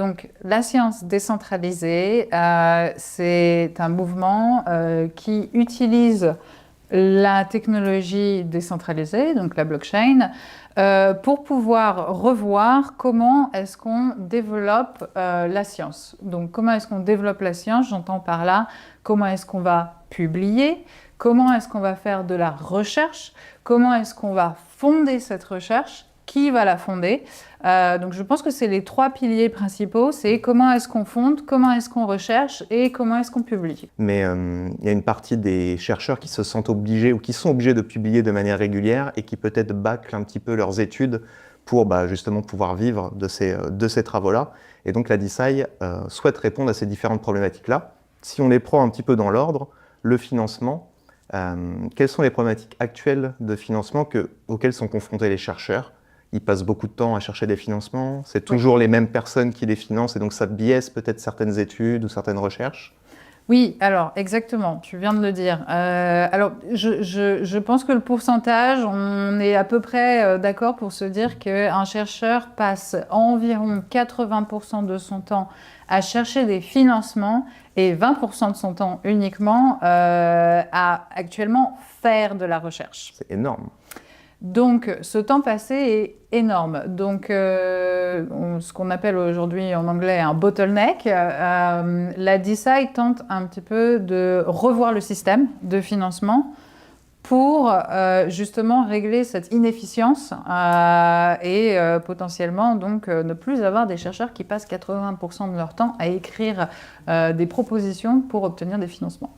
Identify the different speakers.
Speaker 1: Donc, la science décentralisée, c'est un mouvement qui utilise la technologie décentralisée, donc la blockchain, pour pouvoir revoir comment est-ce qu'on développe la science. Donc, comment est-ce qu'on développe la science? J'entends par là comment est-ce qu'on va publier, comment est-ce qu'on va faire de la recherche, comment est-ce qu'on va fonder cette recherche, qui va la fonder. Donc je pense que c'est les 3 piliers principaux, c'est comment est-ce qu'on fonde, comment est-ce qu'on recherche et comment est-ce qu'on publie.
Speaker 2: Mais il y a une partie des chercheurs qui se sentent obligés ou qui sont obligés de publier de manière régulière et qui peut-être bâclent un petit peu leurs études pour justement pouvoir vivre de ces travaux-là. Et donc la DeSci souhaite répondre à ces différentes problématiques-là. Si on les prend un petit peu dans l'ordre, le financement, quelles sont les problématiques actuelles de financement auxquelles sont confrontés les chercheurs? Ils passent beaucoup de temps à chercher des financements, c'est toujours les mêmes personnes qui les financent et donc ça biaise peut-être certaines études ou certaines recherches?
Speaker 1: Oui, alors exactement, tu viens de le dire. Alors je pense que le pourcentage, on est à peu près d'accord pour se dire qu'un chercheur passe environ 80% de son temps à chercher des financements et 20% de son temps uniquement à actuellement faire de la recherche.
Speaker 2: C'est énorme.
Speaker 1: Donc, ce temps passé est énorme. Donc, ce qu'on appelle aujourd'hui en anglais un bottleneck, la DeSci tente un petit peu de revoir le système de financement pour justement régler cette inefficience et potentiellement donc ne plus avoir des chercheurs qui passent 80% de leur temps à écrire des propositions pour obtenir des financements.